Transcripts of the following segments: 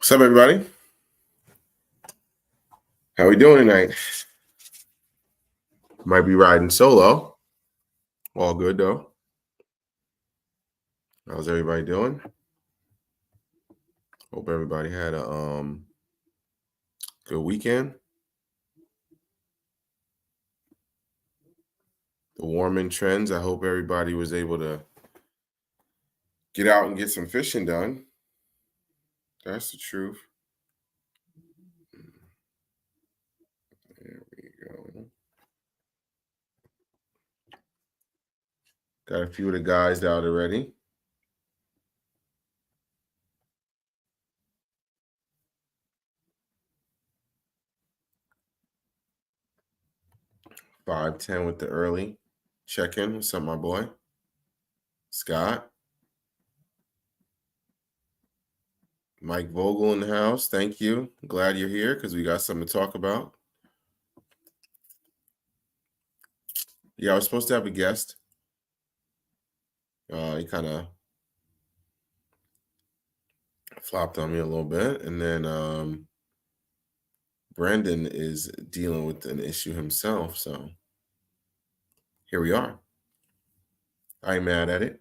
What's up, everybody? How we doing tonight? Might be riding solo. All good though. How's everybody doing? Hope everybody had a good weekend. The warming trends. I hope everybody was able to get out and get some fishing done. That's the truth. There we go. Got a few of the guys out already. $5.10 with the early check-in. What's up, my boy? Scott. Mike Vogel in the house. Thank you. Glad you're here because we got something to talk about. Yeah, I was supposed to have a guest. He kind of flopped on me a little bit. And then Brandon is dealing with an issue himself. So here we are. I ain't mad at it.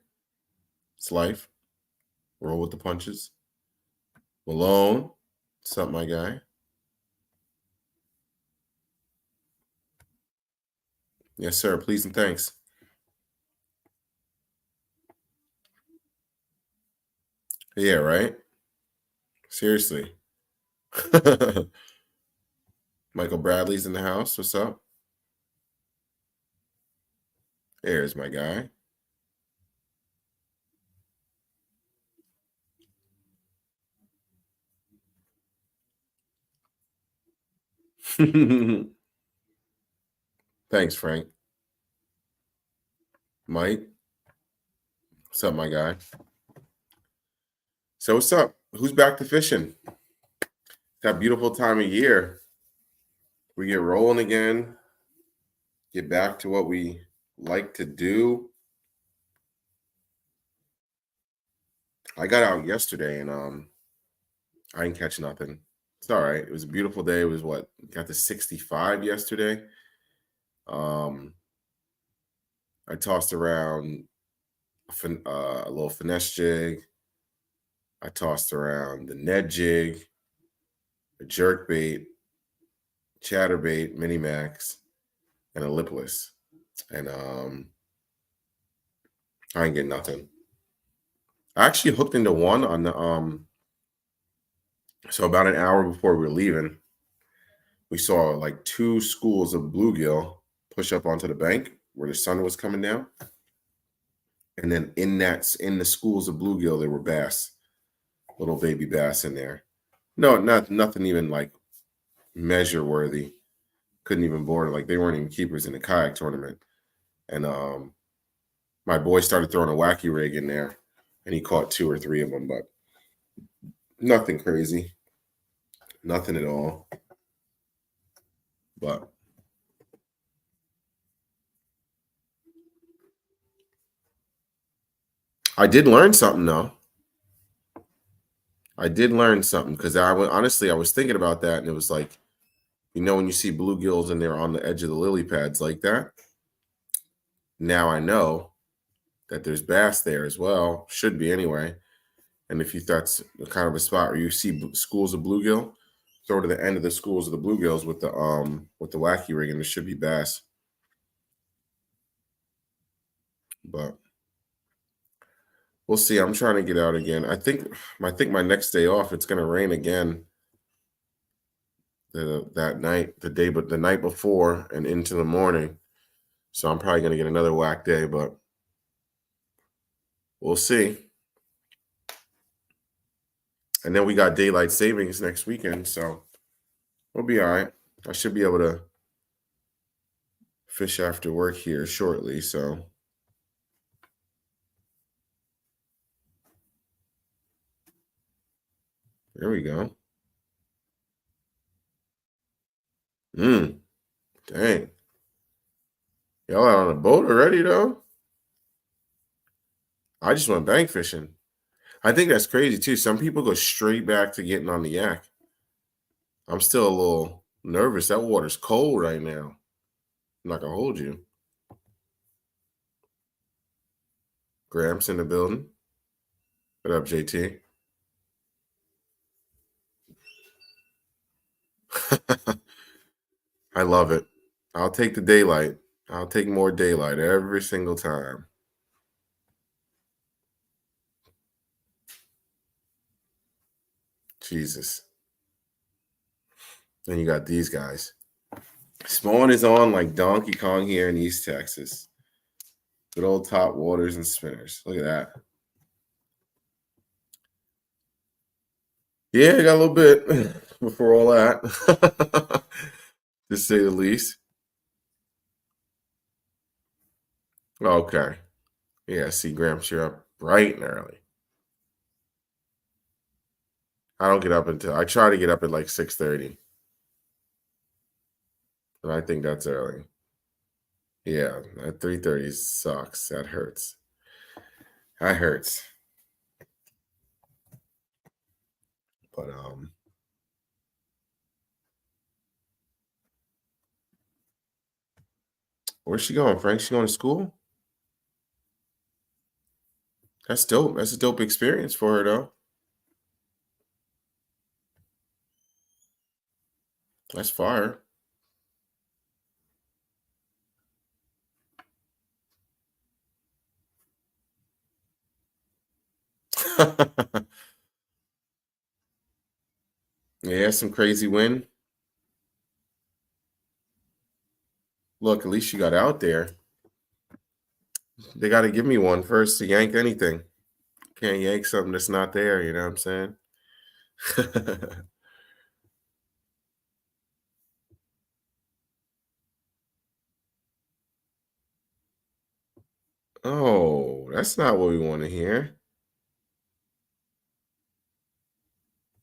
It's life. Roll with the punches. Malone. What's up, my guy? Yes, sir. Please and thanks. Yeah, right? Seriously. Michael Bradley's in the house. What's up? There's my guy. Thanks, Frank. Mike. What's up, my guy? So what's up? Who's back to fishing? That beautiful time of year. We get rolling again. Get back to what we like to do. I got out yesterday and I didn't catch nothing. It's all right. It was a beautiful day. It was what got to 65 yesterday. I tossed around a little finesse jig. I tossed around the Ned jig, a jerk bait, chatterbait, mini max, and a lipless. And I didn't get nothing. I actually hooked into one on the so about an hour before we were leaving, we saw like two schools of bluegill push up onto the bank where the sun was coming down. And then in the schools of bluegill, there were bass, little baby bass in there. No, nothing even like measure worthy. Couldn't even board. Like they weren't even keepers in the kayak tournament. And my boy started throwing a wacky rig in there, and he caught two or three of them, but nothing crazy, nothing at all. But I did learn something though. I did learn something because honestly, I was thinking about that, and it was like, when you see bluegills and they're on the edge of the lily pads like that, now I know that there's bass there as well. Should be anyway. And if you that's the kind of a spot where you see schools of bluegill, throw to the end of the schools of the bluegills with the wacky rig, and there should be bass. But we'll see. I'm trying to get out again. I think my next day off, it's gonna rain again. That night, the night before and into the morning. So I'm probably gonna get another whack day, but we'll see. And then we got daylight savings next weekend, so we'll be all right. I should be able to fish after work here shortly. So there we go. Dang. Y'all out on a boat already though? I just went bank fishing. I think that's crazy too. Some people go straight back to getting on the yak. I'm still a little nervous. That water's cold right now. I'm not gonna hold you. Gramps in the building. What up, JT? I love it. I'll take the daylight. I'll take more daylight every single time. Jesus. Then you got these guys. Spawn is on like Donkey Kong here in East Texas. Good old top waters and spinners. Look at that. Yeah, I got a little bit before all that, to say the least. Okay. Yeah, see, Gramps, you're up bright and early. I don't get up until I try to get up at like 6:30, and I think that's early. Yeah, at 3:30 sucks. That hurts. That hurts. But where's she going, Frank? She going to school? That's dope. That's a dope experience for her though. That's fire. Yeah, some crazy win. Look, at least she got out there. They got to give me one first to yank anything. Can't yank something that's not there. You know what I'm saying? Oh, that's not what we want to hear.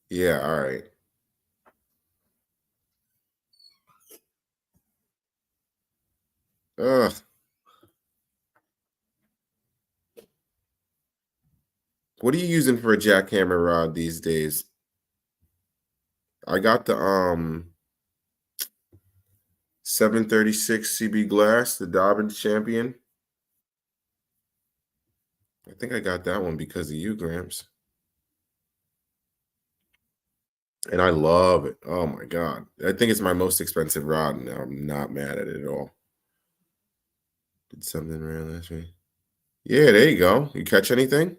Yeah, all right. Ugh. What are you using for a jackhammer rod these days? I got the 736 CB glass, the Dobbins champion. I think I got that one because of you, Gramps. And I love it. Oh my God. I think it's my most expensive rod, and I'm not mad at it at all. Did something rare last week. Yeah, there you go. You catch anything?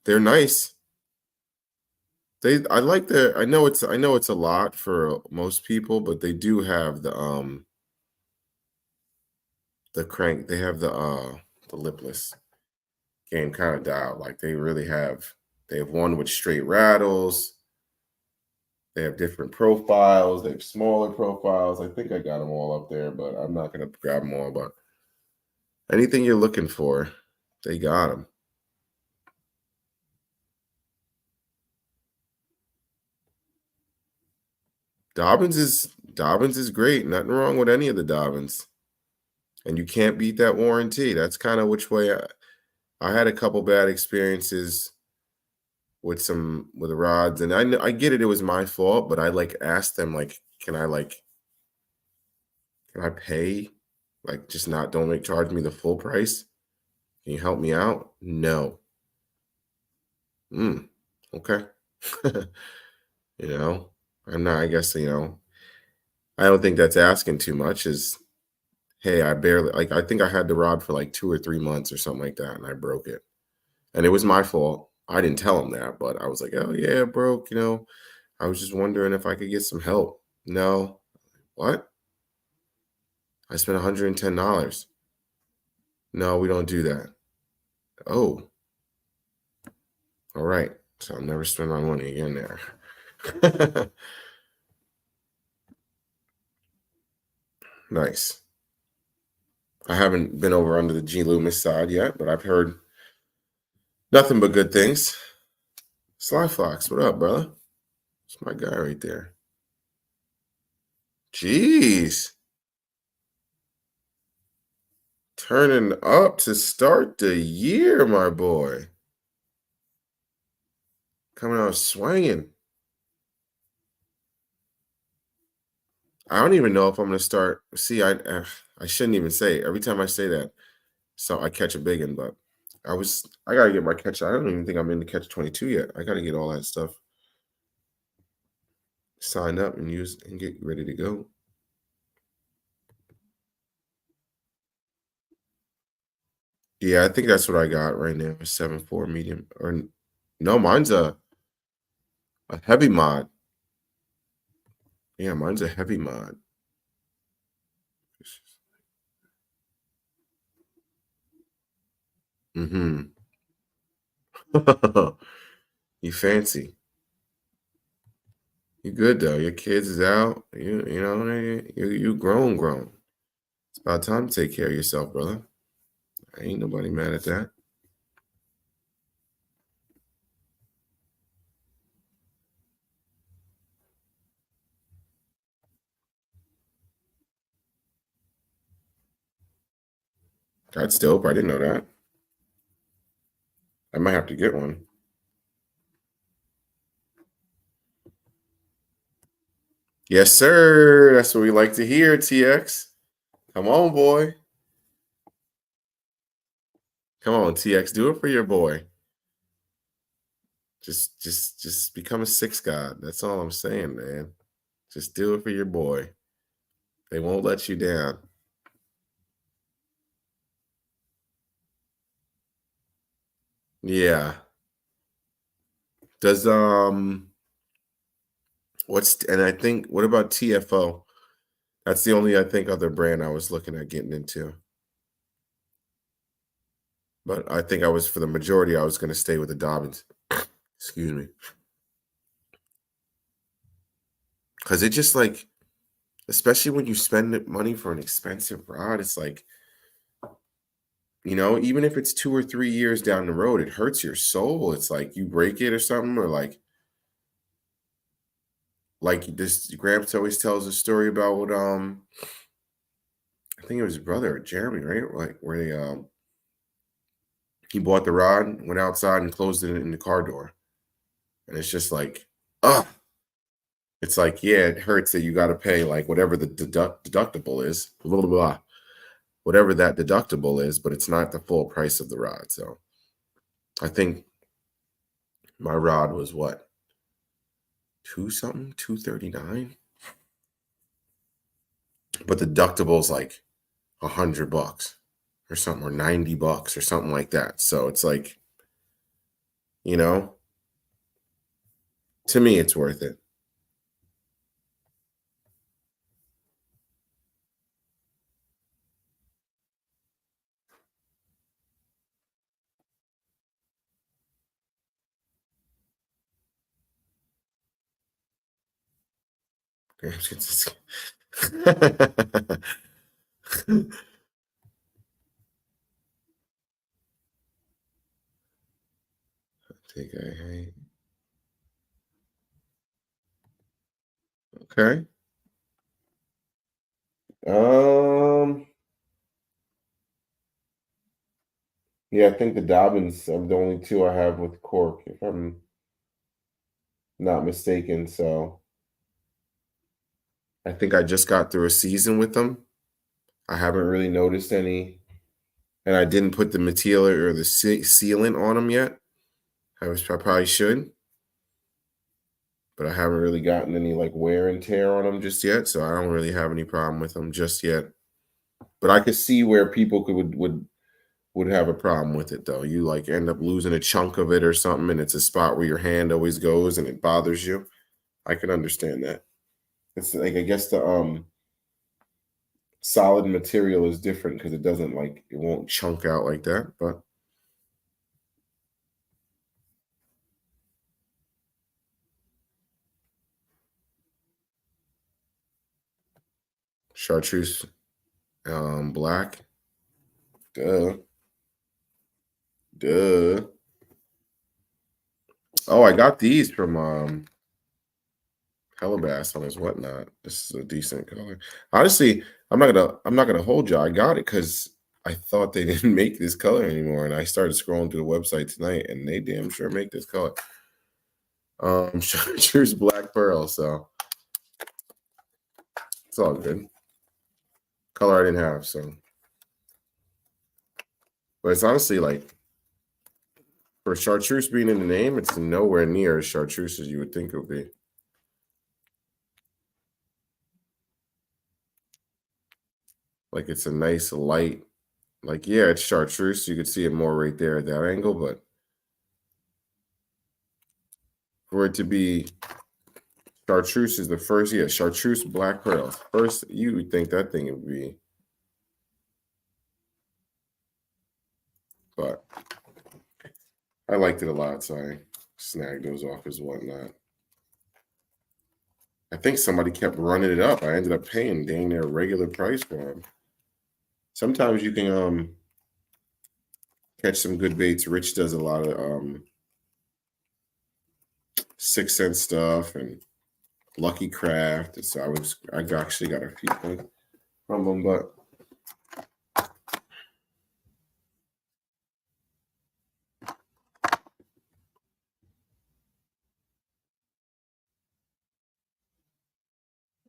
They're nice. I like I know it's a lot for most people, but they do have the crank, they have the lipless game kind of dialed. Like they have one with straight rattles. They have different profiles. They have smaller profiles. I think I got them all up there, but I'm not gonna grab them all. But anything you're looking for, they got them. Dobbins is great. Nothing wrong with any of the Dobbins, and you can't beat that warranty. That's kind of which way I had a couple bad experiences with the rods, and I get it. It was my fault, but I like asked them like, can I pay? Like, just not don't make charge me the full price. Can you help me out? No. Mm, okay. You know, I'm not. I guess I don't think that's asking too much. Is hey, I barely like. I think I had the rod for like 2 or 3 months or something like that, and I broke it, and it was my fault. I didn't tell him that, but I was like, oh yeah, it broke. I was just wondering if I could get some help. No. What? I spent $110. No, we don't do that. Oh, all right. So I'll never spend my money again there. Nice. I haven't been over under the G Loomis side yet, but I've heard nothing but good things. Sly Fox, what up, brother? It's my guy right there. Jeez. Turning up to start the year, my boy. Coming out swinging. I don't even know if I'm gonna start. See, I shouldn't even say it. Every time I say that, so I catch a big one. But I gotta get my catch. I don't even think I'm in the catch 22 yet. I gotta get all that stuff signed up and use and get ready to go. Yeah, I think that's what I got right now. A 7.4 medium. Or no, mine's a heavy mod. Yeah, mine's a heavy mod. Mm-hmm. You fancy. You good though. Your kids is out. You grown. It's about time to take care of yourself, brother. Ain't nobody mad at that. That's dope. I didn't know that. I might have to get one. Yes, sir. That's what we like to hear, TX. Come on, boy. Come on, TX. Do it for your boy. Just become a six god. That's all I'm saying, man. Just do it for your boy. They won't let you down. Yeah. Does and I think what about TFO? That's the only I think other brand I was looking at getting into. But I think I was for the majority I was going to stay with the Dobbins. Excuse me. Cuz it just like especially when you spend money for an expensive rod, it's like even if it's 2 or 3 years down the road, it hurts your soul. It's like you break it or something, or like this Gramps always tells a story about what I think it was his brother Jeremy, right? Like where he bought the rod, went outside and closed it in the car door. And it's just like, ugh. It's like, yeah, it hurts that you got to pay like whatever the deductible is, blah, blah, blah, whatever that deductible is, but it's not the full price of the rod. So I think my rod was what, two something, 239, but the deductible's like $100 or something, or $90 or something like that. So it's like, you know, to me, it's worth it. Take a hey. Okay. Um. Yeah, I think the Dobbins are the only two I have with cork, if I'm not mistaken. So I think I just got through a season with them. I haven't really noticed any, and I didn't put the material or the sealant on them yet. I probably should, but I haven't really gotten any like wear and tear on them just yet. So I don't really have any problem with them just yet. But I could see where people would have a problem with it though. You like end up losing a chunk of it or something, and it's a spot where your hand always goes and it bothers you. I can understand that. It's like I guess the solid material is different because it doesn't like it won't chunk out like that. But chartreuse black. Duh. Duh. Oh, I got these from Hellabass on his whatnot. This is a decent color. Honestly, I'm not gonna hold you. I got it because I thought they didn't make this color anymore, and I started scrolling through the website tonight, and they damn sure make this color. Chartreuse Black Pearl. So it's all good. Color I didn't have, so. But it's honestly like for chartreuse being in the name, it's nowhere near as chartreuse as you would think it would be. Like it's a nice light, like yeah, it's chartreuse. You could see it more right there at that angle, but for it to be chartreuse is the first, yeah, chartreuse black pearl. First, you would think that thing would be, but I liked it a lot, so I snagged those off as whatnot. I think somebody kept running it up. I ended up paying dang near regular price for them. Sometimes you can catch some good baits. Rich does a lot of 6 cent stuff and Lucky Craft. And so I actually got a few things from them, but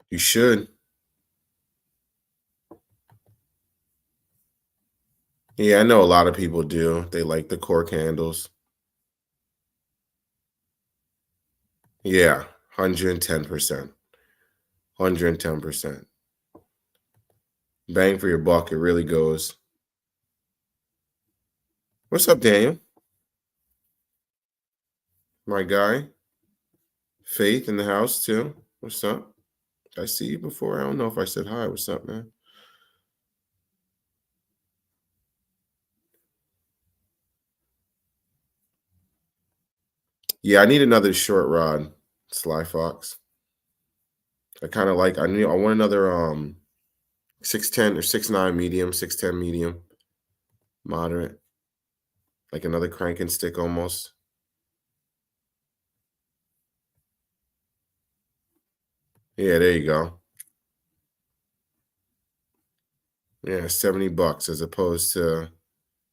you should. Yeah, I know a lot of people do. They like the cork handles. Yeah, 110%. 110%. Bang for your buck, it really goes. What's up, Daniel? My guy. Faith in the house too. What's up? Did I see you before? I don't know if I said hi. What's up, man? Yeah, I need another short rod, Sly Fox. I kind of like. I want another 6'10" or 6'9" medium, 6'10" medium, moderate, like another cranking stick almost. Yeah, there you go. Yeah, $70 as opposed to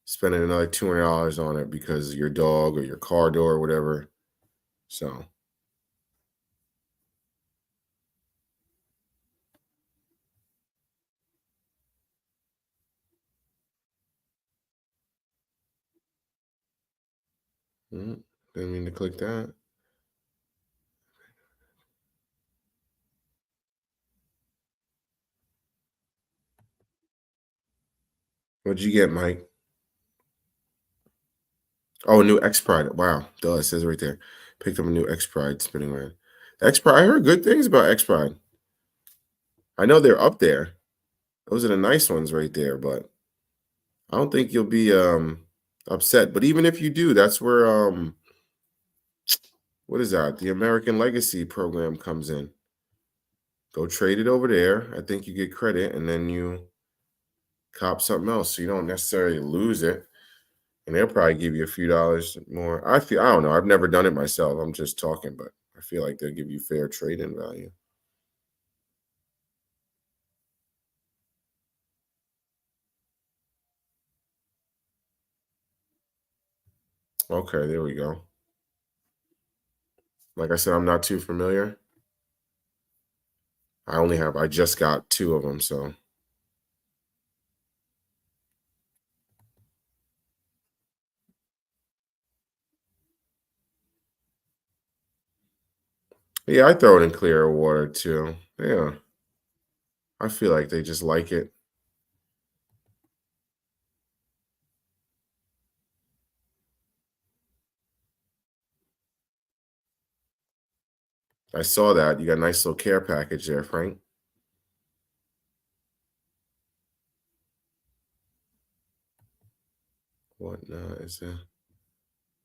spending another $200 on it because your dog or your car door or whatever. So didn't mean to click that. What'd you get, Mike? Oh, a new X Pride. Wow, duh, it says right there. Picked up a new X Pride spinning rod. X Pride. I heard good things about X Pride. I know they're up there. Those are the nice ones right there, but I don't think you'll be upset. But even if you do, that's where what is that? The American Legacy program comes in. Go trade it over there. I think you get credit, and then you cop something else, so you don't necessarily lose it. And they'll probably give you a few dollars more. I don't know. I've never done it myself. I'm just talking, but I feel like they'll give you fair trade-in value. Okay, there we go. Like I said, I'm not too familiar. I just got 2 of them, so. Yeah, I throw it in clear water too. Yeah. I feel like they just like it. I saw that. You got a nice little care package there, Frank. What is that?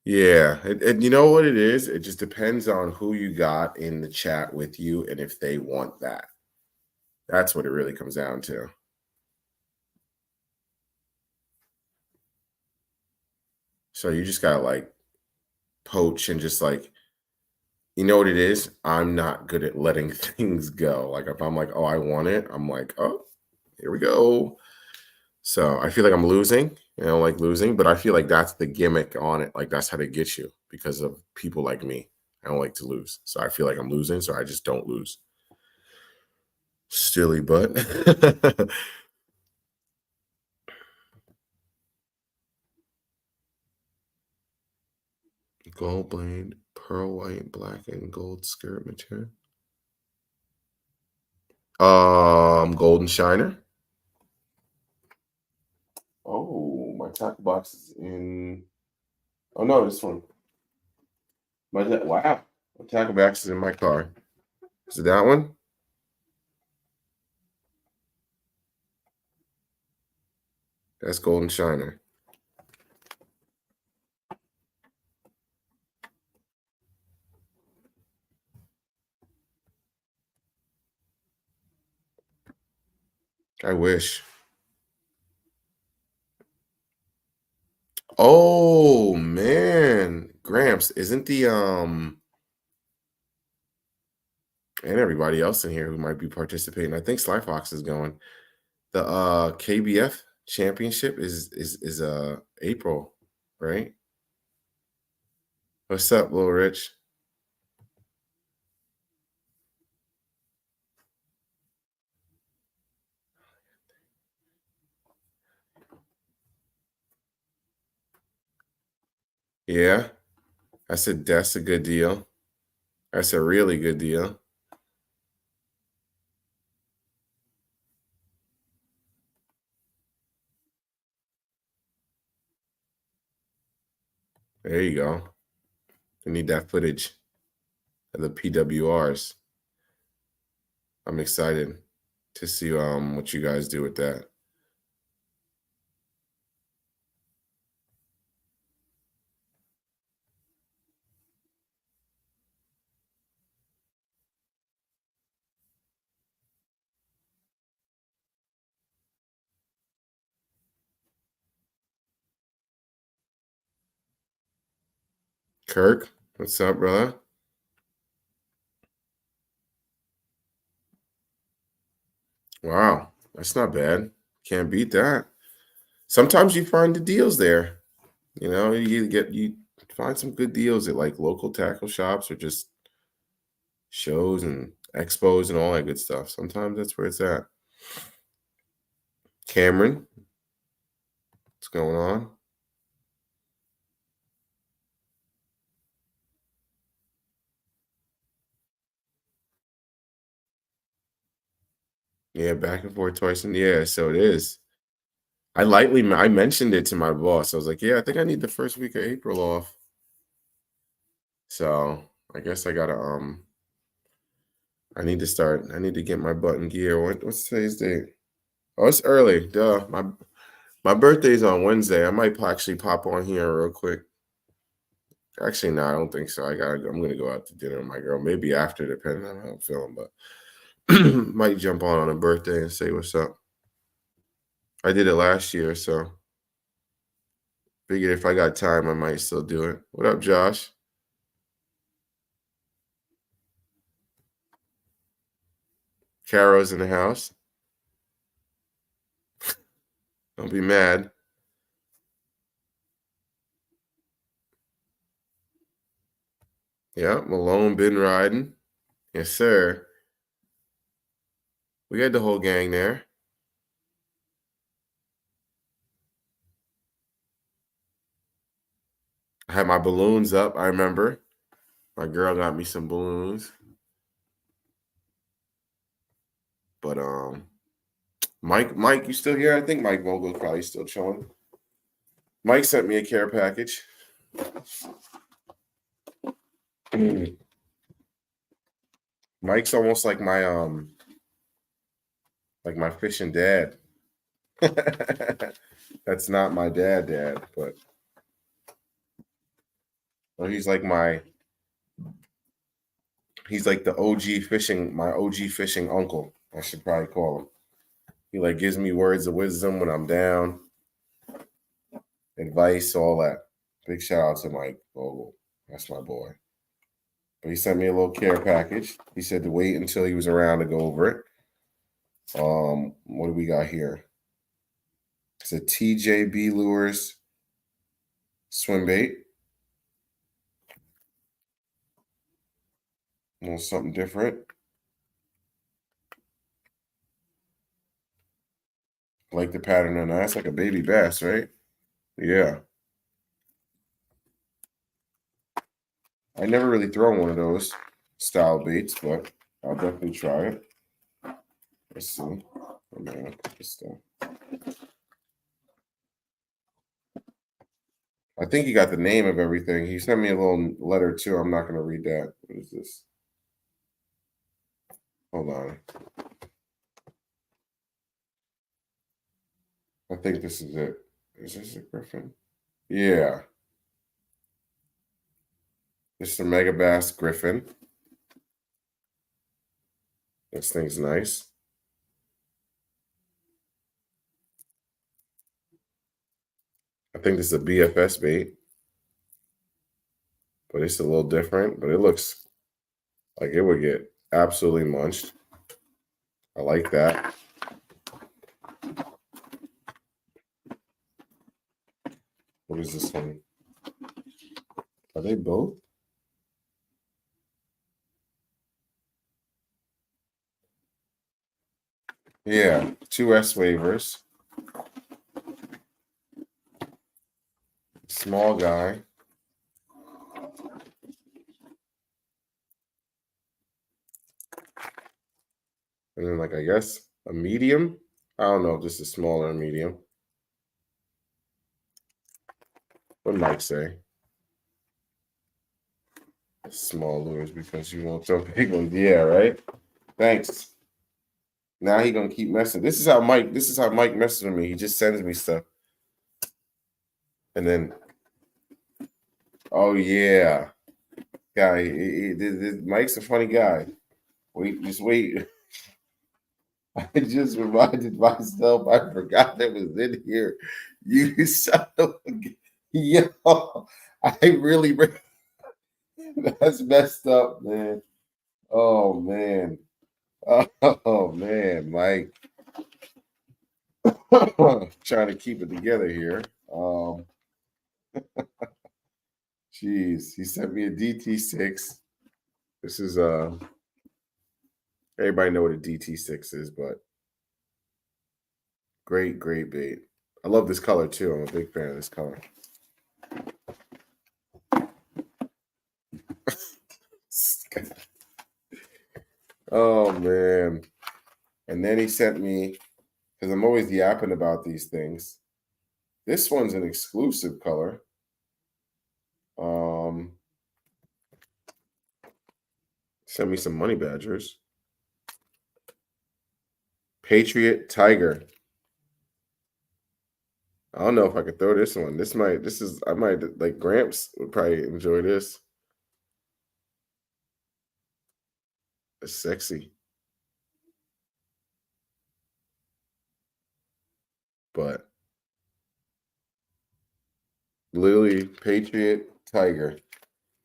Yeah, and you know what it is? It just depends on who you got in the chat with you and if they want that. That's what it really comes down to. So you just gotta like poach and just like, you know what it is? I'm not good at letting things go. Like if I'm like, oh, I want it, I'm like, oh, here we go. So I feel like I'm losing. I don't like losing, but I feel like that's the gimmick on it. Like that's how they get you because of people like me. I don't like to lose. So I feel like I'm losing, so I just don't lose. Silly butt. Gold blade, pearl white, black, and gold skirt material. Golden Shiner. Oh, my tackle box is in. Oh no, this one. Wow, my tackle box is in my car. Is it that one? That's Golden Shiner. I wish. Oh man, Gramps, isn't the and everybody else in here who might be participating? I think Sly Fox is going. The KBF championship is April, right? What's up, Little Rich? Yeah, that's a good deal. That's a really good deal. There you go. I need that footage of the PWRs. I'm excited to see what you guys do with that. Kirk, what's up, brother? Wow, that's not bad. Can't beat that. Sometimes you find the deals there. You find some good deals at like local tackle shops or just shows and expos and all that good stuff. Sometimes that's where it's at. Cameron, what's going on? Yeah, back and forth twice. And yeah, so it is. I mentioned it to my boss. I was like, yeah, I think I need the first week of April off. So I guess I need to get my butt in gear. What's today's date? Oh, it's early. Duh. My birthday's on Wednesday. I might actually pop on here real quick. Actually, no, I don't think so. I'm gonna go out to dinner with my girl. Maybe after, depending on how I'm feeling, but might jump on a birthday and say what's up. I did it last year, so figured if I got time, I might still do it. What up, Josh? Caro's in the house. Don't be mad. Yeah, Malone been riding. Yes, sir. We had the whole gang there. I had my balloons up. I remember my girl got me some balloons, but Mike, you still here? I think Mike Vogel's probably still chilling. Mike sent me a care package. Mike's almost like my fishing dad. That's not my dad, but well, he's like the my OG fishing uncle. I should probably call him. He like gives me words of wisdom when I'm down, advice, all that. Big shout out to Mike Vogel. That's my boy. But he sent me a little care package. He said to wait until he was around to go over it. What do we got here? It's a TJB Lures swim bait. A little something different. I like the pattern on that. That's like a baby bass, right? Yeah. I never really thrown one of those style baits, but I'll definitely try it. Let's see. I'm gonna put this down. I think he got the name of everything. He sent me a little letter too. I'm not going to read that. What is this? Hold on. I think this is it. Is this a Griffin? Yeah. This is the Megabass Griffin. This thing's nice. I think this is a BFS bait, but it's a little different. But it looks like it would get absolutely munched. I like that. What is this one? Are they both? Yeah, 2S waivers. Small guy. And then, like, I guess a medium. I don't know if this is smaller or medium. What did Mike say? Small lures because you won't throw big ones. Yeah, right. Thanks. Now he gonna keep messing. This is how Mike messes with me. He just sends me stuff. And then, oh yeah. Guy, Mike's a funny guy. Just wait. I just reminded myself I forgot that was in here. You son of a yo, I really that's messed up, man. Oh man. Oh man, Mike. Trying to keep it together here. Jeez, he sent me a DT6. This is everybody know what a DT6 is, but great bait. I love this color too. I'm a big fan of this color. Oh man. And then he sent me, because I'm always yapping about these things. This one's an exclusive color. Sent me some money badgers. Patriot Tiger. I don't know if I could throw this one. I might like Gramps would probably enjoy this. It's sexy. But Lily Patriot Tiger.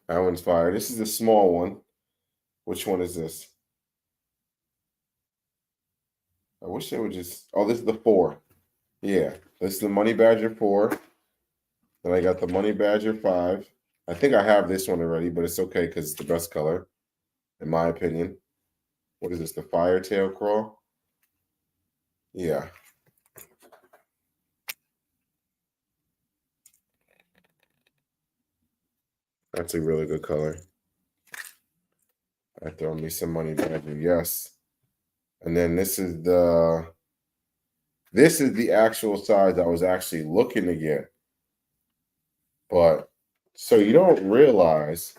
That one's fire. This is the small one. Which one is this? I wish they would just. Oh, this is the 4. Yeah, this is the Money Badger 4. Then I got the Money Badger 5. I think I have this one already, but it's okay because it's the best color, in my opinion. What is this? The Firetail Crawl? Yeah. That's a really good color. I throw me some Money Badger, yes. And then this is the actual size I was actually looking to get. But so you don't realize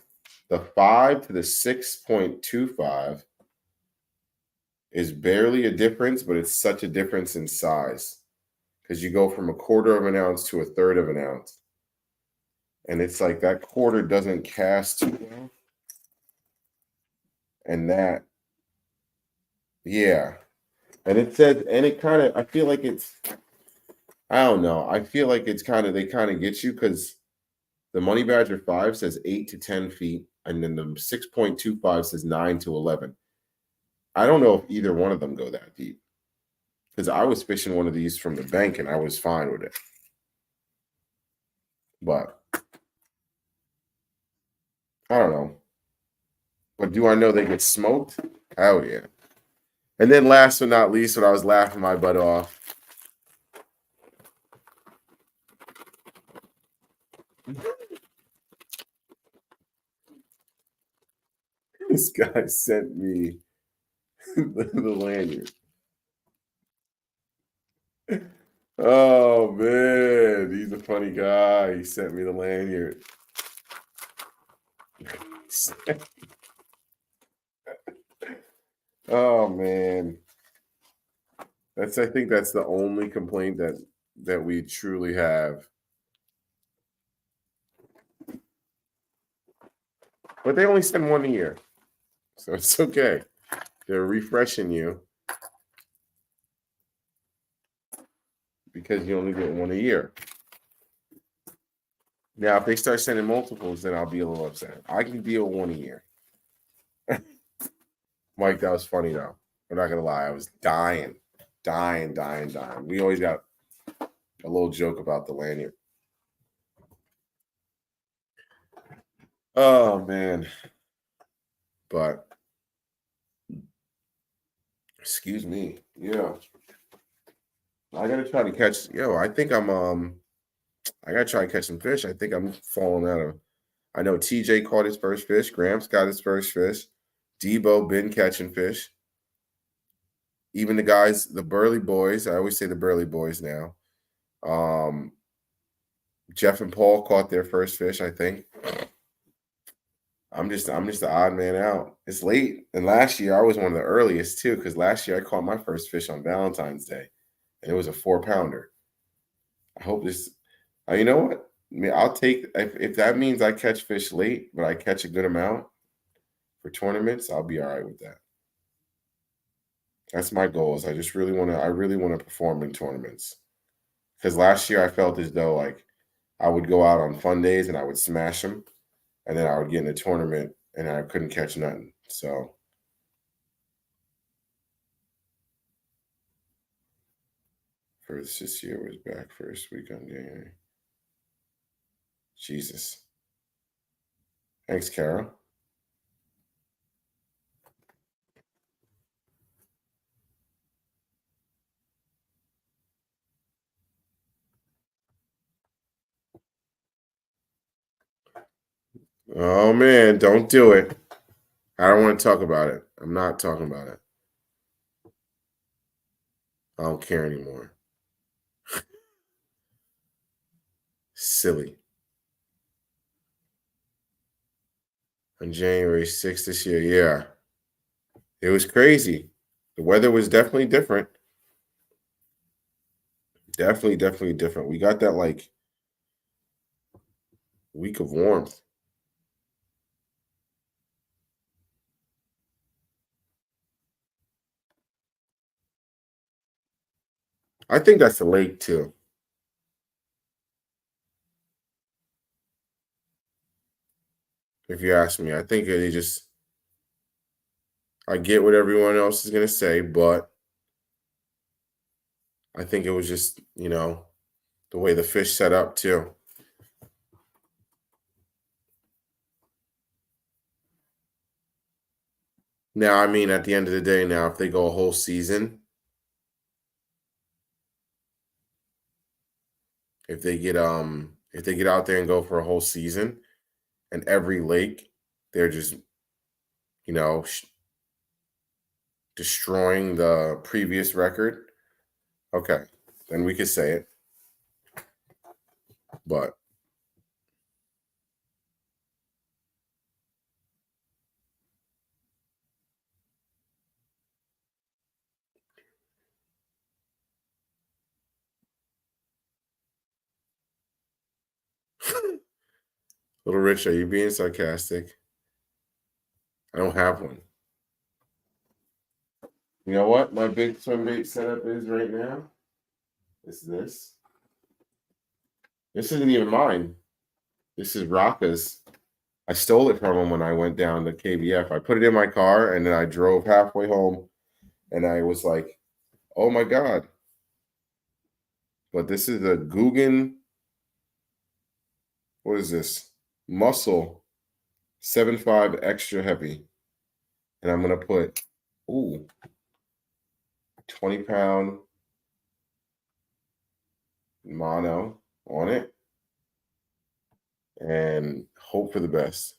the 5 to the 6.25 is barely a difference, but it's such a difference in size because you go from a 1/4 of an ounce to a 1/3 of an ounce. And it's like that 1/4 doesn't cast too well. And that, yeah. And it said, and it kind of, I feel like it's, I don't know. I feel like it's kind of, they kind of get you because the Money Badger 5 says 8 to 10 feet, and then the 6.25 says 9 to 11. I don't know if either one of them go that deep because I was fishing one of these from the bank and I was fine with it. But I don't know. But do I know they get smoked? Oh yeah. And then last but not least, when I was laughing my butt off, this guy sent me the lanyard. Oh man, he's a funny guy. He sent me the lanyard. Oh man. I think that's the only complaint that we truly have. But they only send one a year. So it's okay. They're refreshing you because you only get one a year. Now, if they start sending multiples, then I'll be a little upset. I can deal with one a year. Mike, that was funny though. I'm not gonna lie, I was dying. We always got a little joke about the lanyard. Oh man. But excuse me. Yeah. I gotta try to catch I think I gotta try to catch some fish. I think I'm falling out of I know TJ caught his first fish, Gramps got his first fish, Debo been catching fish. Even the guys, the Burley boys, I always say the Burley boys now. Jeff and Paul caught their first fish, I think. I'm just the odd man out. It's late. And last year I was one of the earliest too, because last year I caught my first fish on Valentine's Day. And it was a 4-pounder. I hope this you know what? I mean, I'll take if that means I catch fish late, but I catch a good amount for tournaments, I'll be all right with that. That's my goals. I really want to perform in tournaments. Because last year I felt as though like I would go out on fun days and I would smash them, and then I would get in a tournament and I couldn't catch nothing. So first this year was back first week on January. Jesus. Thanks, Carol. Oh man, don't do it. I don't want to talk about it. I'm not talking about it. I don't care anymore. Silly. On January 6th this year, yeah. It was crazy. The weather was definitely different. Definitely different. We got that like week of warmth. I think that's the lake too. If you ask me, I think they just I get what everyone else is gonna say, but I think it was just, the way the fish set up too. Now, I mean, at the end of the day, now if they go a whole season, if they get out there and go for a whole season, and every lake, they're just you know sh- destroying the previous record. Okay, then we could say it. But Little Rich, are you being sarcastic? I don't have one. You know what my big swim bait setup is right now? Is this. This isn't even mine. This is Rocca's. I stole it from him when I went down to KBF. I put it in my car and then I drove halfway home and I was like, oh my God. But this is a Guggen. What is this? Muscle 7.5 extra heavy. And I'm going to put, 20-pound mono on it and hope for the best.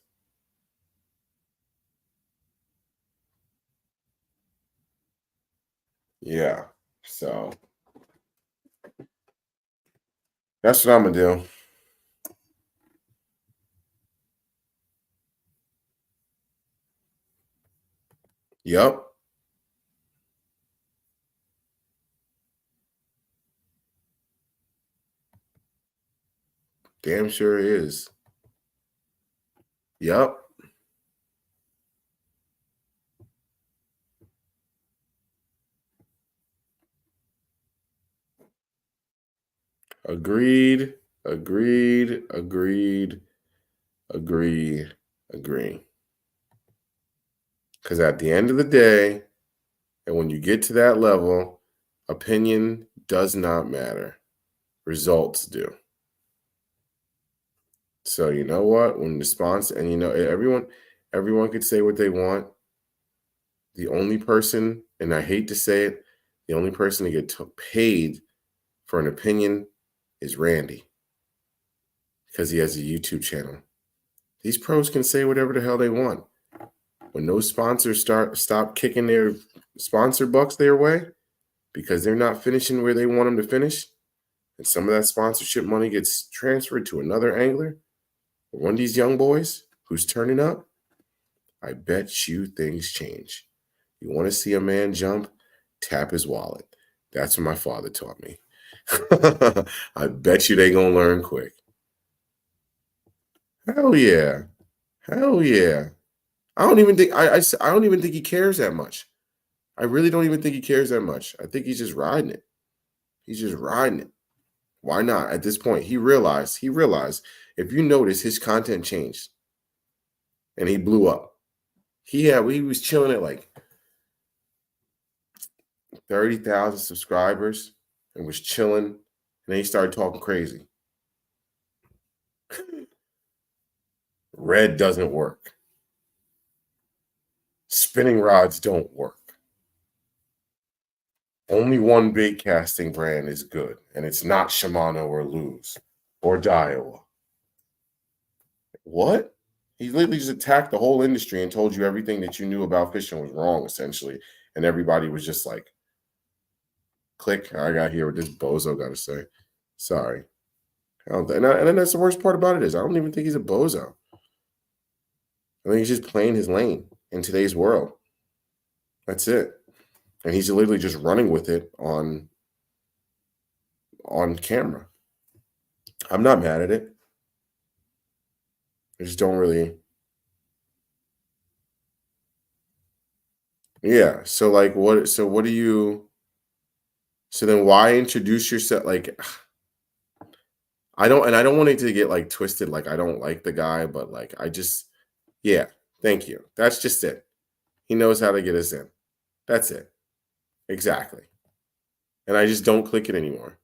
Yeah. So that's what I'm going to do. Yep. Damn sure is. Yep. Agreed. Agreed. Agreed. Agree. Agree. Because at the end of the day, and when you get to that level, opinion does not matter. Results do. So you know what? When the sponsor, and everyone could say what they want. The only person, and I hate to say it, the only person to get paid for an opinion is Randy, because he has a YouTube channel. These pros can say whatever the hell they want. When those sponsors stop kicking their sponsor bucks their way because they're not finishing where they want them to finish, and some of that sponsorship money gets transferred to another angler, or one of these young boys who's turning up, I bet you things change. You want to see a man jump? Tap his wallet. That's what my father taught me. I bet you they gonna learn quick. Hell yeah. Hell yeah. I don't even think I don't even think he cares that much. I really don't even think he cares that much. I think he's just riding it. He's just riding it. Why not? At this point, he realized, if you notice, his content changed and he blew up. He was chilling at like 30,000 subscribers and was chilling. And then he started talking crazy. Red doesn't work. Spinning rods don't work. Only one bait casting brand is good, and it's not Shimano or Lew's or Daiwa. What? He literally just attacked the whole industry and told you everything that you knew about fishing was wrong, essentially. And everybody was just like, click, I got to hear what this bozo got to say. Sorry. And then that's the worst part about it is I don't even think he's a bozo. I think he's just playing his lane in today's world. That's it. And he's literally just running with it on camera. I'm not mad at it. I just don't really. Yeah. So like what do you so then why introduce yourself like I don't want it to get like twisted like I don't like the guy, but like I just yeah, thank you. That's just it. He knows how to get us in. That's it. Exactly. And I just don't click it anymore.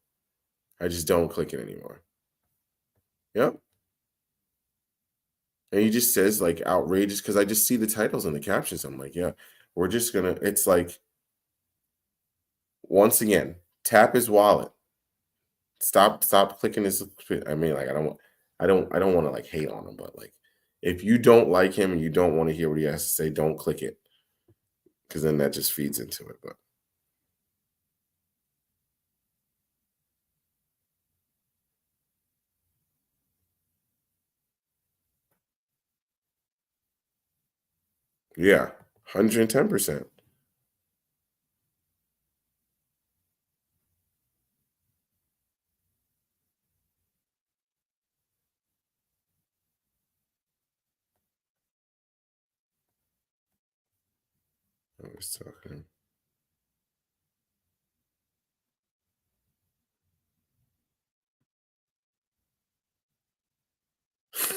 I just don't click it anymore. Yep. And he just says like outrageous because I just see the titles and the captions. I'm like, yeah, we're just gonna. It's like once again, tap his wallet. Stop clicking his. I mean, like I don't want to like hate on him, but like if you don't like him and you don't want to hear what he has to say, don't click it because then that just feeds into it. But yeah, 110%. I was talking.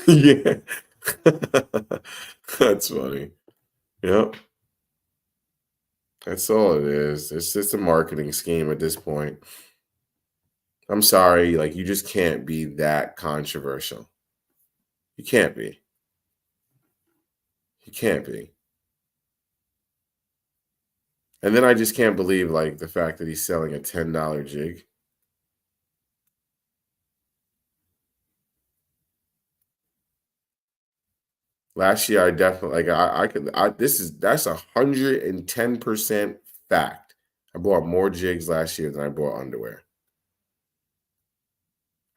Yeah. That's funny. Yep. That's all it is. It's just a marketing scheme at this point. I'm sorry, like you just can't be that controversial. You can't be. You can't be. And then I just can't believe like the fact that he's selling a $10 jig. Last year, I definitely like I could that's 110% fact. I bought more jigs last year than I bought underwear.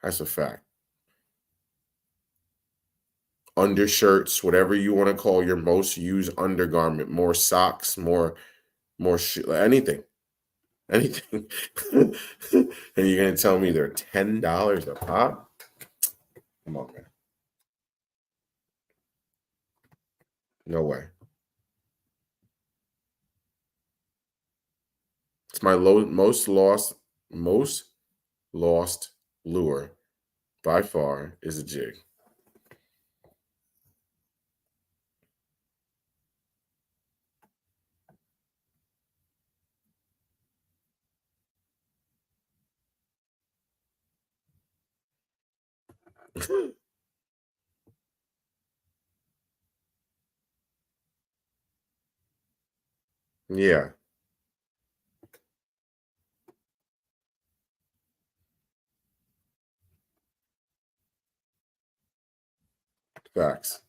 That's a fact. Undershirts, whatever you want to call your most used undergarment, more socks, more anything, anything. And you're gonna tell me they're $10 a pop? Come on, man. No way. It's my most lost lure by far is a jig. Yeah, facts.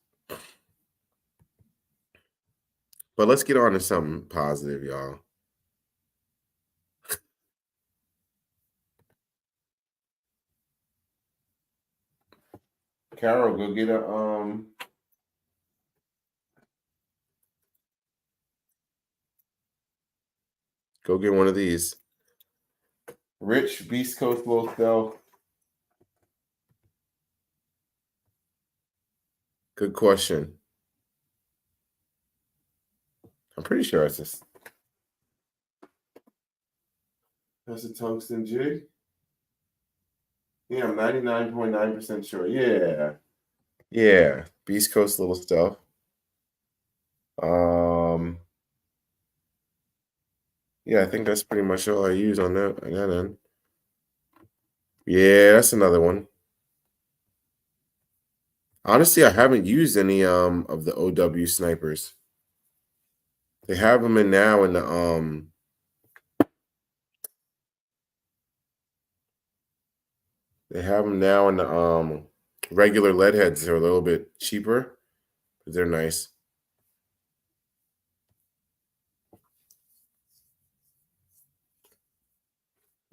But let's get on to something positive, y'all. Carol, go get one of these. Rich Beast Coast Low Stealth. Good question. I'm pretty sure that's a tungsten jig. Yeah, I'm 99.9% sure. Yeah. Yeah. Beast Coast little stuff. Um yeah, I think that's pretty much all I use on that end. Yeah, that's another one. Honestly, I haven't used any of the OW snipers. They have them in now in the they have them now in the regular lead heads. They're a little bit cheaper, but they're nice.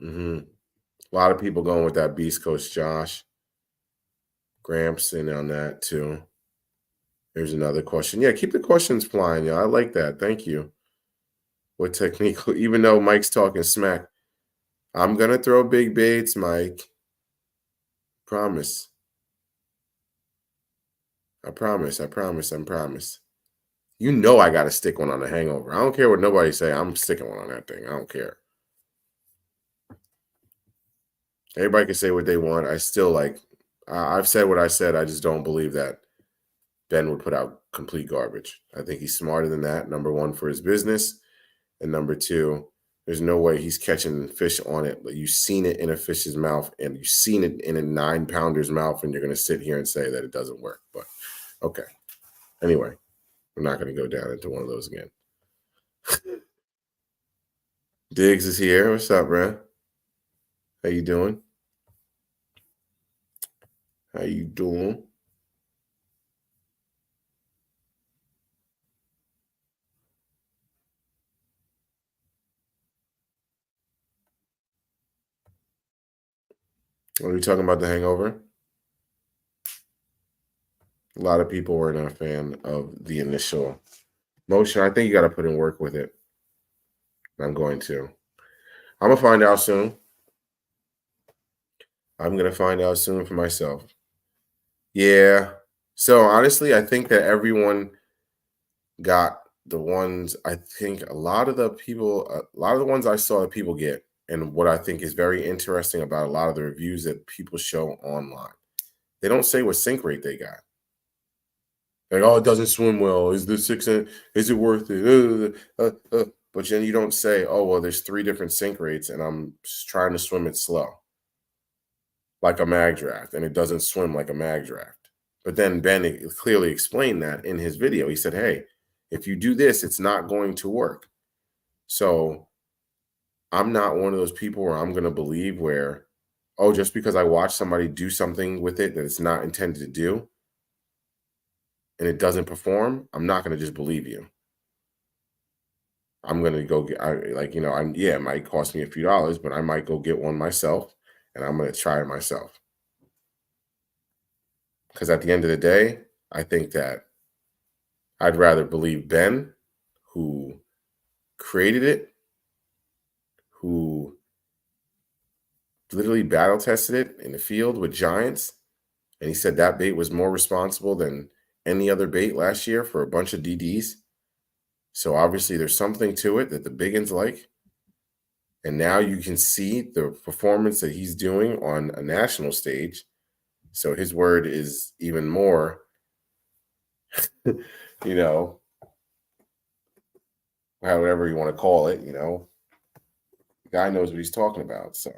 A lot of people going with that Beast Coast Josh. Gramps in on that too. Here's another question. Yeah, keep the questions flying, y'all. I like that. Thank you. What technique? Even though Mike's talking smack, I'm gonna throw big baits, Mike. Promise. I promise. I promise. I promise. You know I got to stick one on the hangover. I don't care what nobody say. I'm sticking one on that thing. I don't care. Everybody can say what they want. I still like. I've said what I said. I just don't believe that Ben would put out complete garbage. I think he's smarter than that. Number one, for his business, and number two, there's no way he's catching fish on it. But you've seen it in a fish's mouth, and you've seen it in a 9-pounder's mouth, and you're going to sit here and say that it doesn't work. But okay. Anyway, we're not going to go down into one of those again. Diggs is here. What's up, bro? How you doing? How you doing? Are we talking about The Hangover? A lot of people were not a fan of the initial motion. I think you got to put in work with it. I'm going to. I'm going to find out soon. I'm going to find out soon for myself. Yeah. So honestly, I think that everyone got the ones, I think a lot of the ones I saw that people get, and what I think is very interesting about a lot of the reviews that people show online, they don't say what sink rate they got. Like, oh, it doesn't swim well. Is the 6 inch? Is it worth it? But then you don't say, oh, well, there's 3 different sink rates, and I'm just trying to swim it slow, like a mag draft, and it doesn't swim like a mag draft. But then Ben clearly explained that in his video. He said, hey, if you do this, it's not going to work. So I'm not one of those people where I'm going to believe where, oh, just because I watch somebody do something with it that it's not intended to do and it doesn't perform, I'm not going to just believe you. I'm going to go get, it might cost me a few dollars, but I might go get one myself and I'm going to try it myself. Because at the end of the day, I think that I'd rather believe Ben, who created it, who literally battle tested it in the field with giants. And he said that bait was more responsible than any other bait last year for a bunch of DDs. So obviously there's something to it that the biggins like. And now you can see the performance that he's doing on a national stage. So his word is even more, however you want to call it, the guy knows what he's talking about. So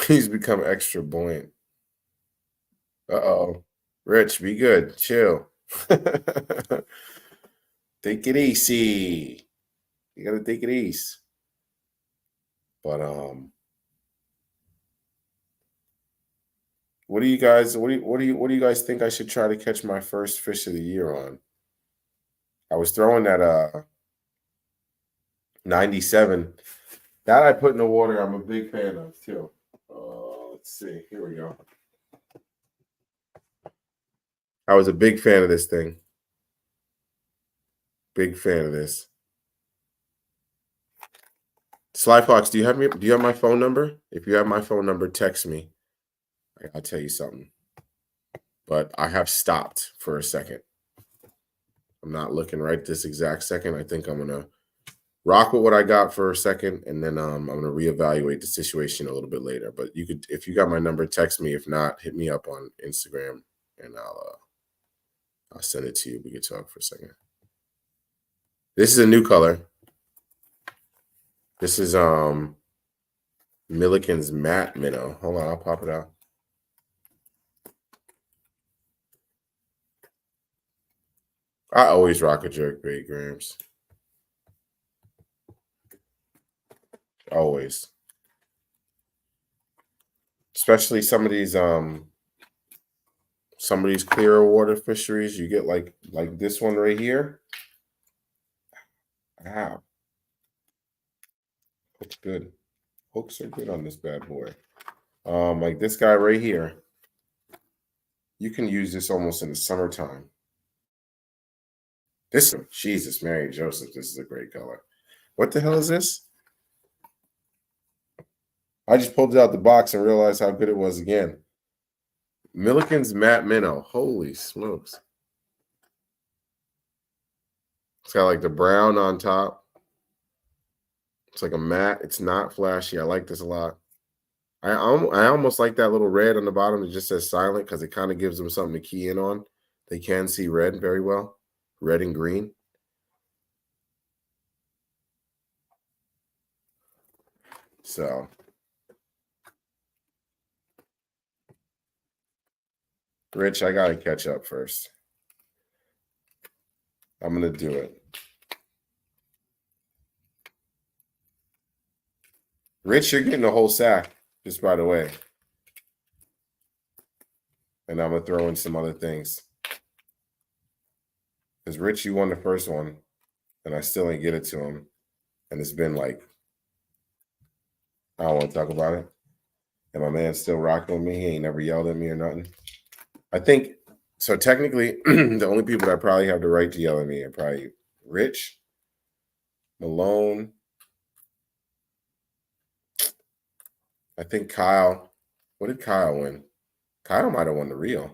he's become extra buoyant. Uh-oh. Rich, be good. Chill. Take it easy. You gotta take it easy. But what do you guys think I should try to catch my first fish of the year on? I was throwing that 97. That I put in the water, I'm a big fan of too. Let's see. Here we go. I was a big fan of this thing. Big fan of this. Sly Fox, do you have my phone number? If you have my phone number, text me. I'll tell you something. But I have stopped for a second. I'm not looking right this exact second. I think I'm gonna rock with what I got for a second, and then I'm gonna reevaluate the situation a little bit later. But you could, if you got my number, text me. If not, hit me up on Instagram, and I'll send it to you. We can talk for a second. This is a new color. This is Milliken's Matte Minnow. Hold on, I'll pop it out. I always rock a jerk bait, Grams. Always. Especially some of these clearer water fisheries. You get like this one right here. Wow. Looks good. Hooks are good on this bad boy. Like this guy right here. You can use this almost in the summertime. This, Jesus, Mary Joseph, this is a great color. What the hell is this? I just pulled it out the box and realized how good it was again. Milliken's Matte Minnow. Holy smokes. It's got like the brown on top. It's like a matte. It's not flashy. I like this a lot. I almost like that little red on the bottom that just says silent because it kind of gives them something to key in on. They can see red very well. Red and green. So Rich, I gotta catch up first. I'm gonna do it. Rich, you're getting the whole sack, just by the way. And I'm gonna throw in some other things. Because Rich, you won the first one, and I still ain't get it to him. And it's been like, I don't want to talk about it. And my man's still rocking with me. He ain't never yelled at me or nothing. I think so. Technically, the only people that probably have the right to yell at me are probably Rich, Malone. I think Kyle. What did Kyle win? Kyle might have won the reel.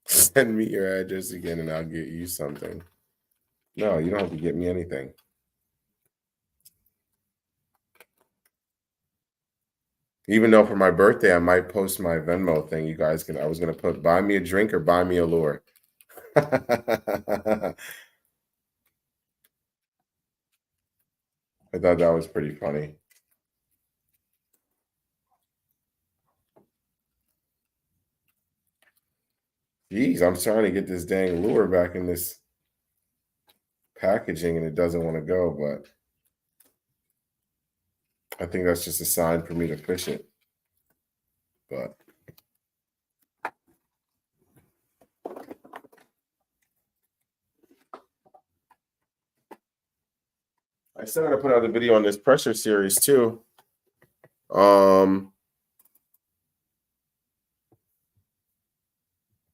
Send me your address again and I'll get you something. No, you don't have to get me anything. Even though for my birthday, I might post my Venmo thing. You guys can, I was going to put buy me a drink or buy me a lure. I thought that was pretty funny. Jeez, I'm trying to get this dang lure back in this packaging and it doesn't want to go, but I think that's just a sign for me to fish it. But I still gotta put out a video on this pressure series too.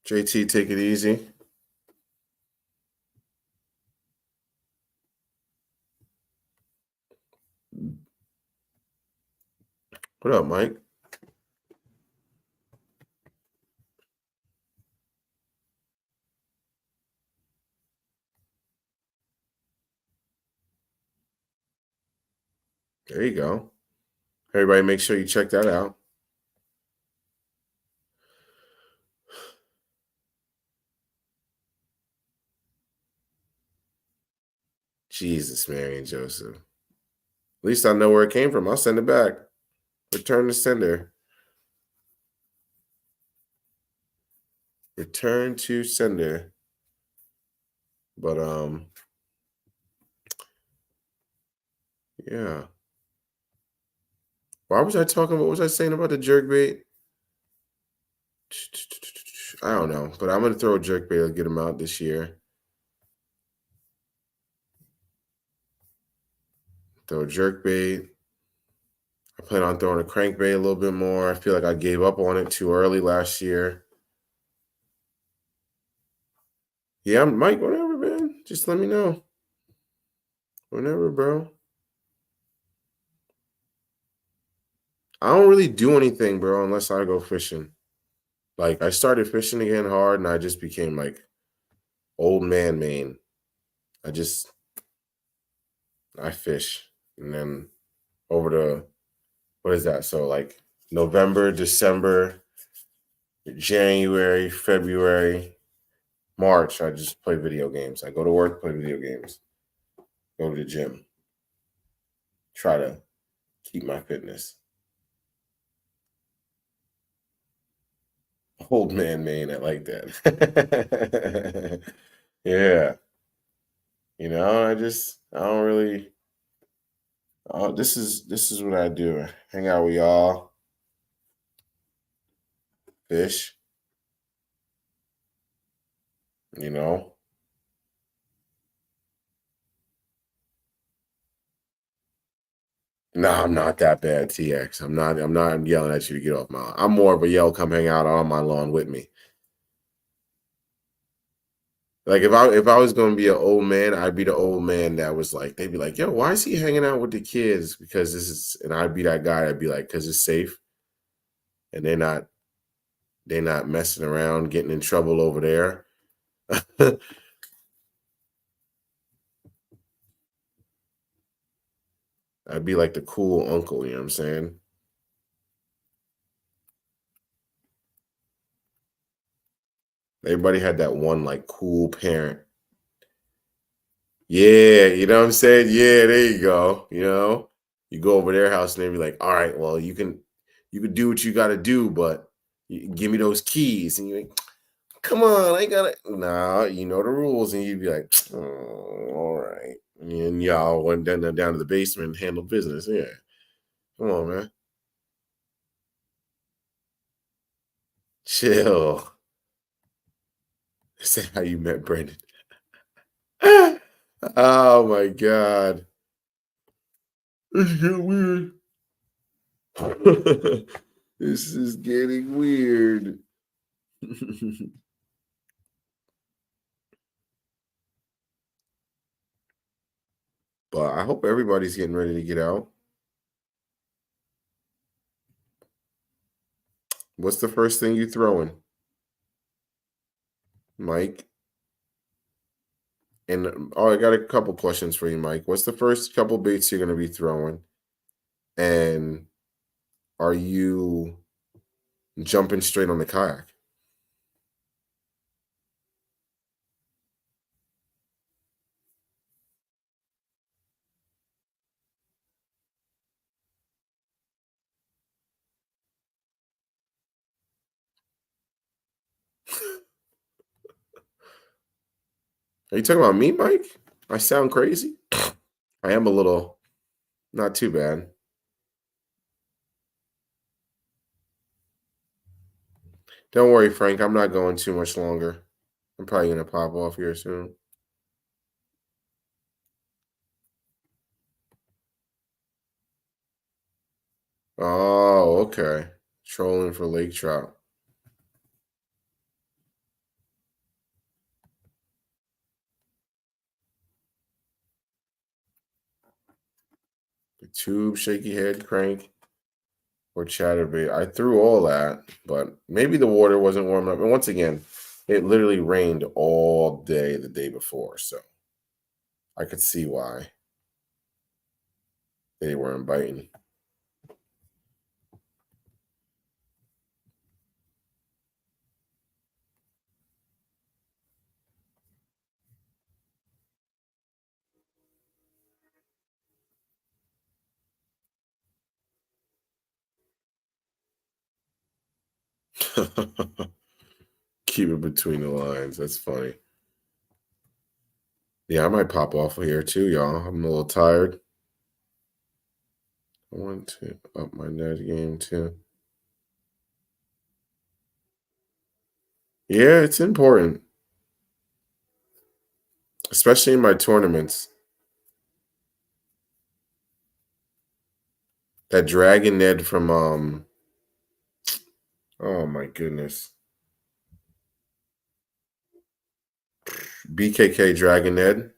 JT, take it easy. What up, Mike? There you go. Everybody, make sure you check that out. Jesus, Mary and Joseph. At least I know where it came from. I'll send it back. Return to sender. Return to sender. But yeah. Why was I talking about? What was I saying about the jerk bait? I don't know, but I'm gonna throw a jerk bait to get him out this year. Throw a jerk bait. I plan on throwing a crankbait a little bit more. I feel like I gave up on it too early last year. Yeah, Mike, whatever, man. Just let me know. Whenever, bro. I don't really do anything, bro, unless I go fishing. Like I started fishing again hard and I just became like old man Maine. I fish. And then over the what is that? So like November, December, January, February, March, I just play video games. I go to work, play video games, go to the gym, try to keep my fitness. Old man Maine, I like that. Yeah. I don't really this is what I do. Hang out with y'all, fish, you know. No, I'm not that bad, TX. I'm not yelling at you to get off my lawn. I'm more of a yell, come hang out on my lawn with me. Like if I was gonna be an old man, I'd be the old man that was like, they'd be like, yo, why is he hanging out with the kids? Because this is and I'd be that guy, I'd be like, because it's safe and they're not messing around, getting in trouble over there. I'd be like the cool uncle, you know what I'm saying? Everybody had that one like cool parent. Yeah, you know what I'm saying? Yeah, there you go. You go over their house and they be like, all right, well, you can do what you gotta do, but give me those keys. And you're like, come on, I gotta nah, you know the rules. And you'd be like, oh, all right. And y'all went down to the basement and handled business. Yeah. Come on, man. Chill. Is that how you met Brandon? Oh my god. This is getting weird. This is getting weird. But I hope everybody's getting ready to get out. What's the first thing you throwing, Mike? And I got a couple questions for you, Mike. What's the first couple baits you're going to be throwing? And are you jumping straight on the kayak? Are you talking about me, Mike? I sound crazy? I am a little, not too bad. Don't worry, Frank. I'm not going too much longer. I'm probably gonna pop off here soon. Oh, okay. Trolling for lake trout. The tube, shaky head, crank, or chatterbait. I threw all that, but maybe the water wasn't warm enough. And once again, it literally rained all day the day before, so I could see why they weren't biting. Keep it between the lines. That's funny. Yeah, I might pop off of here too, y'all. I'm a little tired. I want to up my net game too. Yeah, it's important, especially in my tournaments. That Dragon Ned from oh my goodness. BKK Dragon Ned.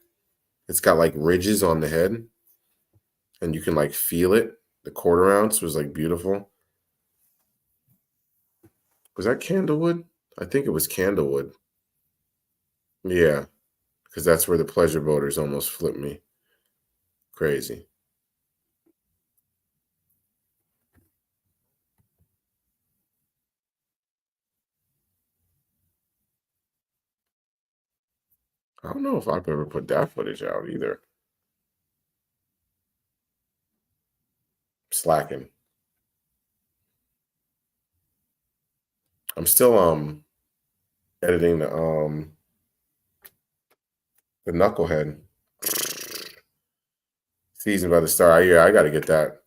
It's got like ridges on the head and you can like feel it. The quarter ounce was like beautiful. Was that Candlewood? I think it was Candlewood. Yeah, because that's where the pleasure boaters almost flipped me. Crazy. I don't know if I've ever put that footage out either. Slacking. I'm still editing the knucklehead season by the start. Yeah, I got to get that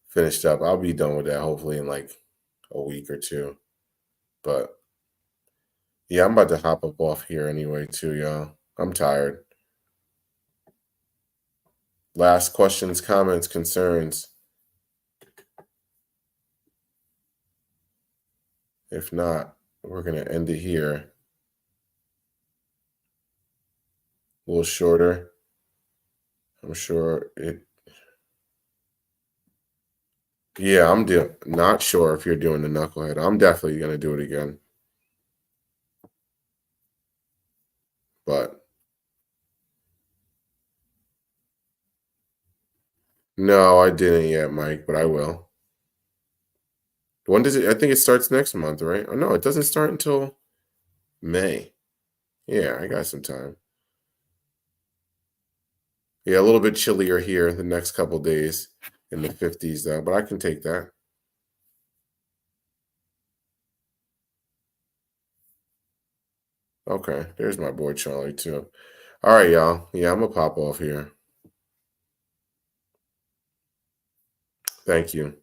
finished up. I'll be done with that hopefully in like a week or two. But yeah, I'm about to hop up off here anyway too, y'all. I'm tired. Last questions, comments, concerns. If not, we're gonna end it here. A little shorter. I'm sure it. Yeah, not sure if you're doing the knucklehead. I'm definitely gonna do it again. But no, I didn't yet, Mike, but I will. When does it? I think it starts next month, right? Oh no, it doesn't start until May. Yeah, I got some time. Yeah, a little bit chillier here the next couple days in the 50s though, but I can take that. Okay, there's my boy Charlie too. All right, y'all. Yeah, I'm gonna pop off here. Thank you.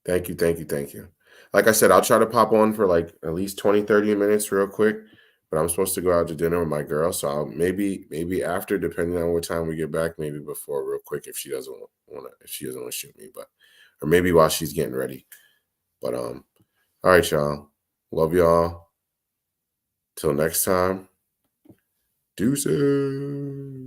Thank you, thank you, thank you. Like I said, I'll try to pop on for like at least 20, 30 minutes real quick. But I'm supposed to go out to dinner with my girl. So I'll maybe after, depending on what time we get back, maybe before real quick if she doesn't want to if she doesn't want to shoot me, but or maybe while she's getting ready. But all right, y'all. Love y'all. Till next time. Deuces.